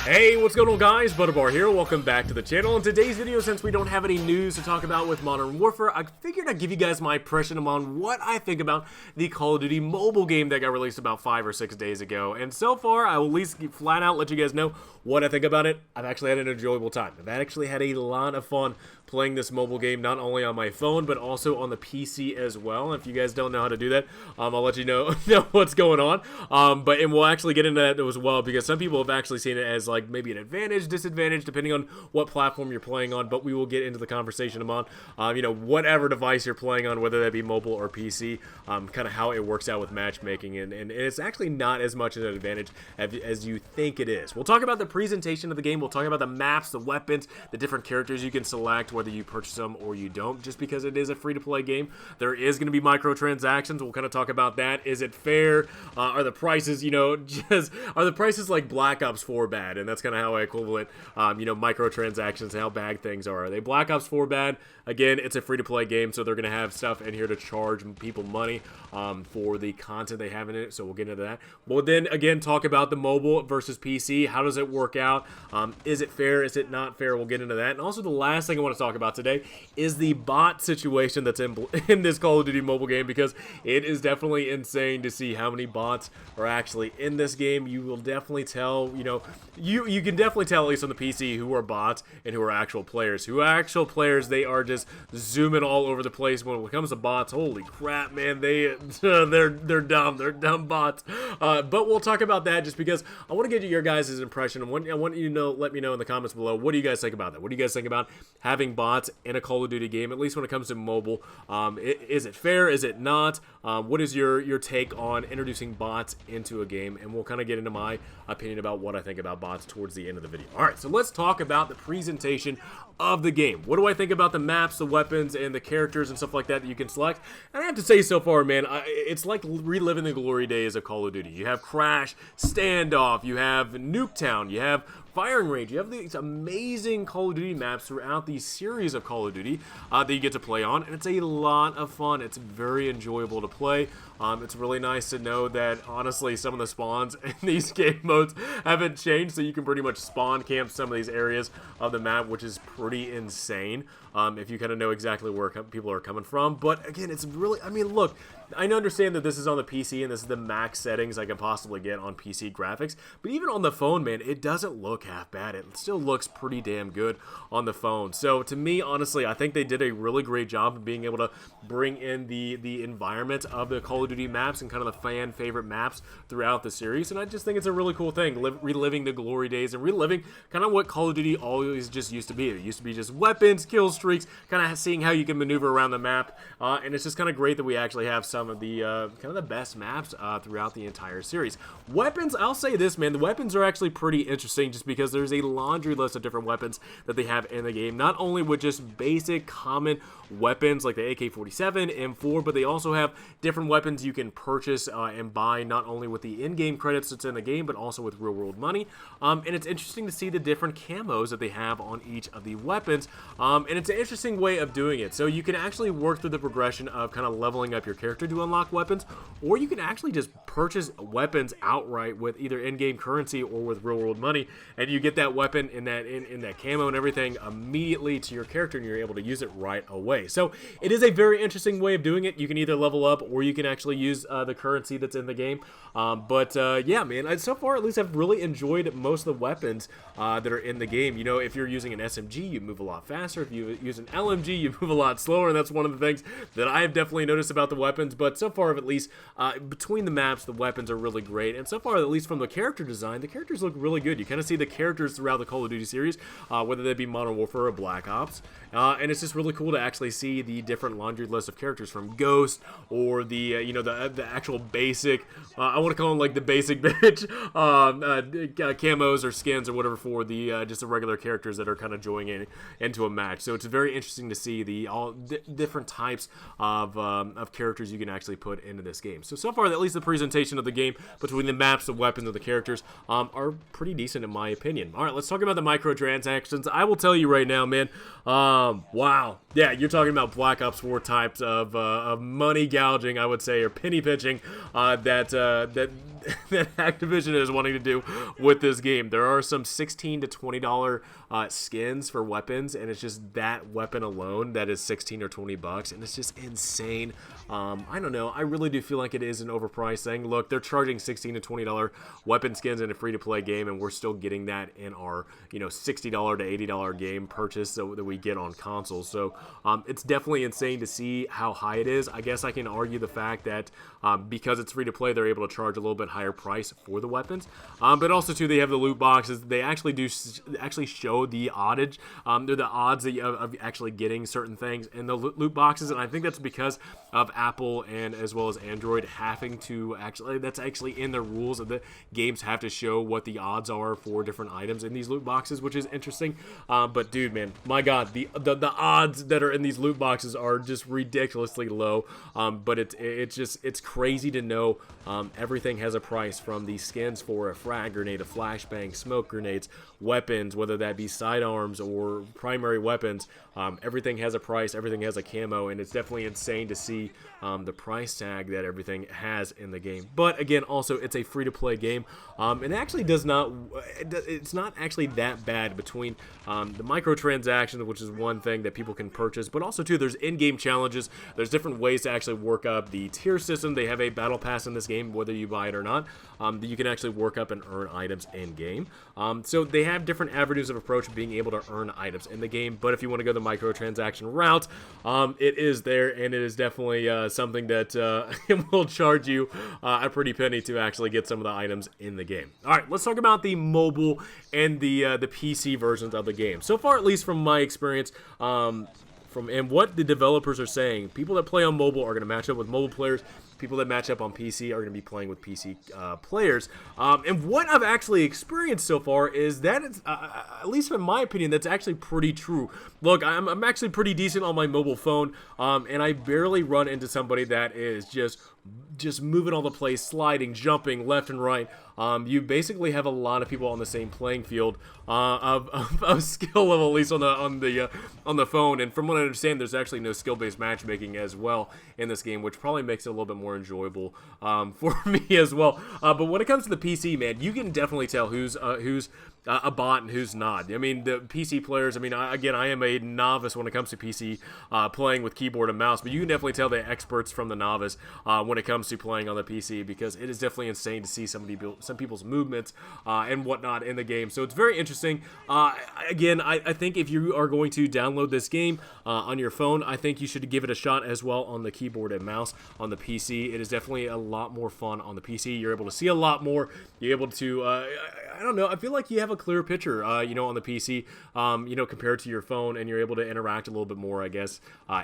Hey, what's going on guys? Butterbar here, welcome back to the channel. In today's video, since we don't have any news to talk about with Modern Warfare, I figured I'd give you guys my impression on what I think about the Call of Duty mobile game that got released about 5 or 6 days ago. And so far, I will at least flat out let you guys know what I think about it. I've actually had an enjoyable time. I've actually had a lot of fun playing this mobile game, not only on my phone, but also on the PC as well. And if you guys don't know how to do that, I'll let you know what's going on. And we'll actually get into that as well, because some people have actually seen it as like maybe an advantage, disadvantage, depending on what platform you're playing on. But we will get into the conversation about, whatever device you're playing on, whether that be mobile or PC, kind of how it works out with matchmaking. And it's actually not as much an advantage as you think it is. We'll talk about the presentation of the game. We'll talk about the maps, the weapons, the different characters you can select, whether you purchase them or you don't, just because it is a free-to-play game. There is going to be microtransactions. We'll kind of talk about that. Is it fair? Are the prices, are the prices like Black Ops 4 bad? And that's kind of how I equivalent, microtransactions, how bad things are. Are they Black Ops 4 bad? Again, it's a free-to-play game, so they're going to have stuff in here to charge people money for the content they have in it, so we'll get into that. We'll then, again, talk about the mobile versus PC. How does it work out? Is it fair? Is it not fair? We'll get into that. And also, the last thing I want to talk about today is the bot situation that's in this Call of Duty mobile game, because it is definitely insane to see how many bots are actually in this game. You will definitely tell, you can definitely tell, at least on the PC, who are bots and who are actual players. Who are actual players, they are just zooming all over the place. When it comes to bots, holy crap, man, they're dumb bots. But we'll talk about that just because I want to get your guys' impression. I want you to know, let me know in the comments below, what do you guys think about that? What do you guys think about having bots in a Call of Duty game, at least when it comes to mobile? Is it fair? Is it not? What is your take on introducing bots into a game? And we'll kind of get into my opinion about what I think about bots towards the end of the video. Alright, so let's talk about the presentation of the game. What do I think about the maps, the weapons, and the characters and stuff like that you can select? And I have to say, so far, man, it's like reliving the glory days of Call of Duty. You have Crash, Standoff, you have Nuketown, you have Firing Range. You have these amazing Call of Duty maps throughout the series of Call of Duty that you get to play on, and it's a lot of fun. It's very enjoyable to play. It's really nice to know that, honestly, some of the spawns in these game modes haven't changed, so you can pretty much spawn camp some of these areas of the map, which is pretty insane if you kind of know exactly where people are coming from. But again, it's really, look, I understand that this is on the PC and this is the max settings I can possibly get on PC graphics, but even on the phone, man, it doesn't look half bad. It still looks pretty damn good on the phone. So to me, honestly, I think they did a really great job of being able to bring in the environment of the Call of Duty maps and kind of the fan favorite maps throughout the series. And I just think it's a really cool thing, reliving the glory days and reliving kind of what Call of Duty always just used to be. It used to be just weapons, kill streaks, kind of seeing how you can maneuver around the map. And it's just kind of great that we actually have some of the kind of the best maps throughout the entire series. Weapons, I'll say this, man, the weapons are actually pretty interesting just because there's a laundry list of different weapons that they have in the game. Not only with just basic common weapons like the AK-47, M4, but they also have different weapons you can purchase and buy, not only with the in-game credits that's in the game, but also with real-world money. And it's interesting to see the different camos that they have on each of the weapons. And it's an interesting way of doing it. So you can actually work through the progression of kind of leveling up your character to unlock weapons, or you can actually just purchase weapons outright with either in-game currency or with real-world money, and you get that weapon in that camo and everything immediately to your character, and you're able to use it right away. So it is a very interesting way of doing it. You can either level up or you can actually use the currency that's in the game. Yeah, man, so far at least I've really enjoyed most of the weapons that are in the game. If you're using an SMG, you move a lot faster. If you use an LMG, you move a lot slower, and that's one of the things that I've definitely noticed about the weapons. But so far, at least, between the maps, the weapons are really great. And so far, at least from the character design, the characters look really good. You kind of see the characters throughout the Call of Duty series, whether they be Modern Warfare or Black Ops. And it's just really cool to actually see the different laundry list of characters, from Ghost or the actual basic, I want to call them like the basic bitch camos or skins or whatever for the just the regular characters that are kind of joining into a match. So it's very interesting to see the different types of characters you can actually put into this game. So far, at least the presentation of the game between the maps, the weapons, and the characters are pretty decent in my opinion. All right, let's talk about the microtransactions. I will tell you right now, man. Wow. Yeah, you're talking about Black Ops 4 types of money gouging, I would say, or penny pitching that Activision is wanting to do with this game. There are some $16 to $20 skins for weapons, and it's just that weapon alone that is 16 or 20 bucks, and it's just insane. I don't know. I really do feel like it is an overpriced thing. Look, they're charging $16 to $20 weapon skins in a free-to-play game, and we're still getting that in our, $60 to $80 game purchase that we get on consoles. So it's definitely insane to see how high it is. I guess I can argue the fact that because it's free-to-play, they're able to charge a little bit higher price for the weapons. But also, too, they have the loot boxes. They actually show the odds. They're the odds of actually getting certain things in the loot boxes, and I think that's because of Apple and as well as Android having to that's actually in the rules of the games have to show what the odds are for different items in these loot boxes, which is interesting. But dude, man, my God, the odds that are in these loot boxes are just ridiculously low. But it's crazy to know everything has a price, from the skins for a frag grenade, a flashbang, smoke grenades, weapons, whether that be sidearms or primary weapons. Everything has a price, everything has a camo, and it's definitely insane to see the price tag that everything has in the game. But again, also, it's a free-to-play game, and it actually it's not actually that bad between the microtransactions, which is one thing that people can purchase, but also, too, there's in-game challenges. There's different ways to actually work up the tier system. They have a battle pass in this game, whether you buy it or not, that you can actually work up and earn items in-game. So they have different avenues of approach being able to earn items in the game, but if you want to go the microtransaction route, it is there, and it is definitely something that it will charge you a pretty penny to actually get some of the items in the game. Alright, let's talk about the mobile and the PC versions of the game. So far, at least from my experience, and what the developers are saying, people that play on mobile are going to match up with mobile players. People that match up on PC are going to be playing with PC players. And what I've actually experienced so far is that it's, at least in my opinion, that's actually pretty true. Look, I'm actually pretty decent on my mobile phone, and I barely run into somebody that is just moving all the place, sliding, jumping left and right. You basically have a lot of people on the same playing field of skill level, at least on the phone. And from what I understand, there's actually no skill-based matchmaking as well in this game, which probably makes it a little bit more enjoyable for me as well. But when it comes to the PC, man, you can definitely tell who's a bot and who's not. I mean, the PC players, I mean, I am a novice when it comes to PC playing with keyboard and mouse, but you can definitely tell the experts from the novice when it comes to playing on the PC, because it is definitely insane to see some people's movements and whatnot in the game. So it's very interesting. Again, I think if you are going to download this game on your phone, I think you should give it a shot as well on the keyboard and mouse on the PC. It is definitely a lot more fun on the PC. You're able to see a lot more. You're able to, I don't know, I feel like you have a clearer picture, on the PC, compared to your phone, and you're able to interact a little bit more, I guess,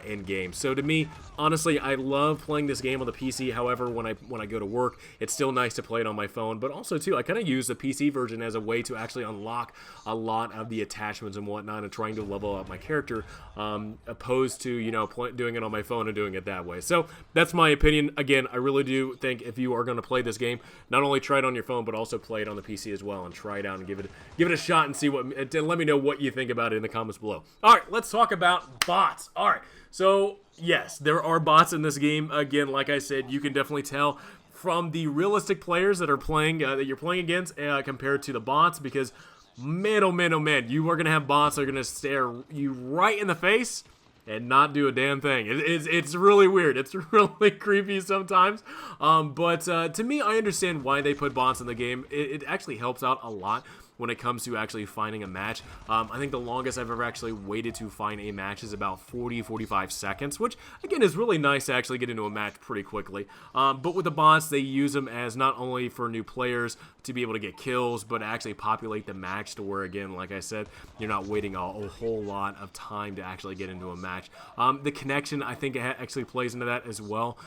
in game. So to me, honestly, I love playing this game on the PC. However, when I go to work, it's still nice to play it on my phone. But also too, I kind of use the PC version as a way to actually unlock a lot of the attachments and whatnot, and trying to level up my character, opposed to doing it on my phone and doing it that way. So that's my opinion. Again, I really do think if you are going to play this game, not only try it on your phone, but also play it on the PC as well, and try it out and give it a shot and see and let me know what you think about it in the comments below. All right, let's talk about bots. All right, so yes, there are bots in this game. Again, like I said, you can definitely tell from the realistic players that are playing that you're playing against compared to the bots, because man, oh man, oh man, you are gonna have bots that are gonna stare you right in the face and not do a damn thing. It's really weird. It's really creepy sometimes. But to me, I understand why they put bots in the game. It actually helps out a lot when it comes to actually finding a match. I think the longest I've ever actually waited to find a match is about 40-45 seconds, which again is really nice to actually get into a match pretty quickly. But with the bots, they use them as not only for new players to be able to get kills, but actually populate the match to where, again, like I said, you're not waiting a whole lot of time to actually get into a match. The connection, I think, actually plays into that as well,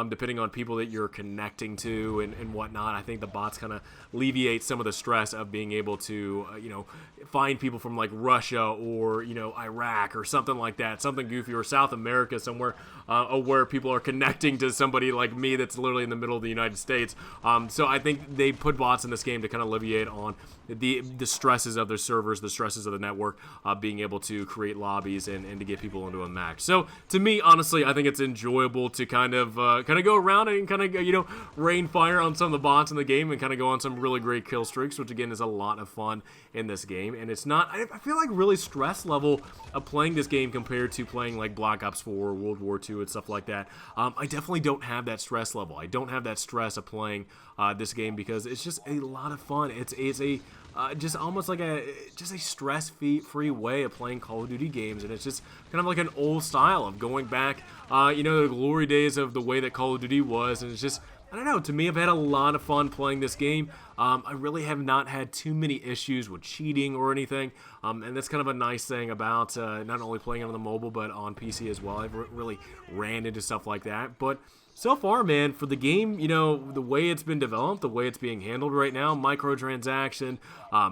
depending on people that you're connecting to and whatnot. I think the bots kind of alleviate some of the stress of being able to, you know, find people from like Russia or, you know, Iraq or something like that, something goofy, or South America somewhere where people are connecting to somebody like me that's literally in the middle of the United States. So I think they put bots in this game to kind of alleviate on the stresses of their servers, the stresses of the network, being able to create lobbies and to get people into a match. So to me, honestly, I think it's enjoyable to kind of go around and kind of, you know, rain fire on some of the bots in the game and kind of go on some really great kill streaks, which again is a lot of fun in this game. And it's not, I feel like, really stress level of playing this game compared to playing like Black Ops 4 or World War II and stuff like that. I definitely don't have that stress level. I don't have that stress of playing this game because it's just a lot of fun. It's a just almost like a stress-free way of playing Call of Duty games, and it's just kind of like an old style of going back, you know, the glory days of the way that Call of Duty was. And it's just, I don't know, to me, I've had a lot of fun playing this game. I really have not had too many issues with cheating or anything, and that's kind of a nice thing about not only playing on the mobile but on PC as well. I've really ran into stuff like that, but so far, man, for the game, you know, the way it's been developed, the way it's being handled right now, microtransaction,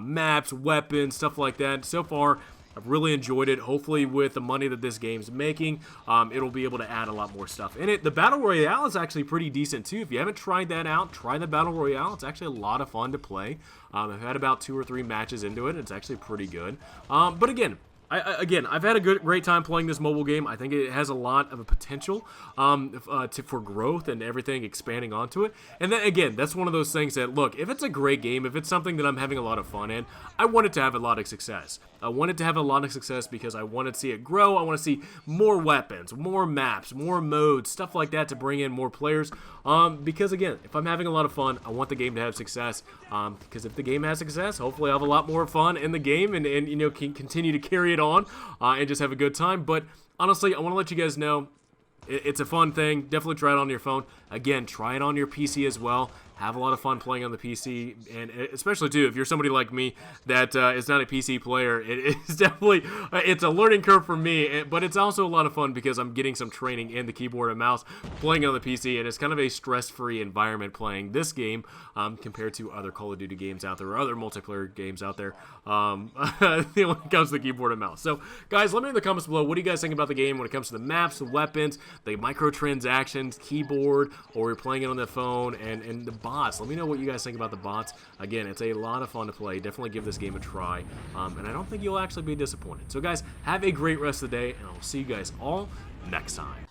maps, weapons, stuff like that, so far, I've really enjoyed it. Hopefully, with the money that this game's making, it'll be able to add a lot more stuff in it. The Battle Royale is actually pretty decent, too. If you haven't tried that out, try the Battle Royale. It's actually a lot of fun to play. I've had about 2 or 3 matches into it. It's actually pretty good. But again, I've had a great time playing this mobile game. I think it has a lot of a potential for growth and everything expanding onto it. And then again, that's one of those things that, look, if it's a great game, if it's something that I'm having a lot of fun in, I want it to have a lot of success. I want it to have a lot of success because I want to see it grow. I want to see more weapons, more maps, more modes, stuff like that to bring in more players. Because again, if I'm having a lot of fun, I want the game to have success. Because if the game has success, hopefully I'll have a lot more fun in the game and you know, can continue to carry it on and just have a good time. But honestly, I want to let you guys know it's a fun thing. Definitely try it on your phone. Again, try it on your PC as well. Have a lot of fun playing on the PC, and especially too if you're somebody like me that is not a PC player. It is definitely it's a learning curve for me, but it's also a lot of fun because I'm getting some training in the keyboard and mouse playing on the PC, and it's kind of a stress-free environment playing this game compared to other Call of Duty games out there or other multiplayer games out there when it comes to the keyboard and mouse. So guys, let me know in the comments below, what do you guys think about the game when it comes to the maps, the weapons, the microtransactions, keyboard, or you're playing it on the phone, and the bots. Let me know what you guys think about the bots. Again, it's a lot of fun to play. Definitely give this game a try, and I don't think you'll actually be disappointed. So guys, have a great rest of the day, and I'll see you guys all next time.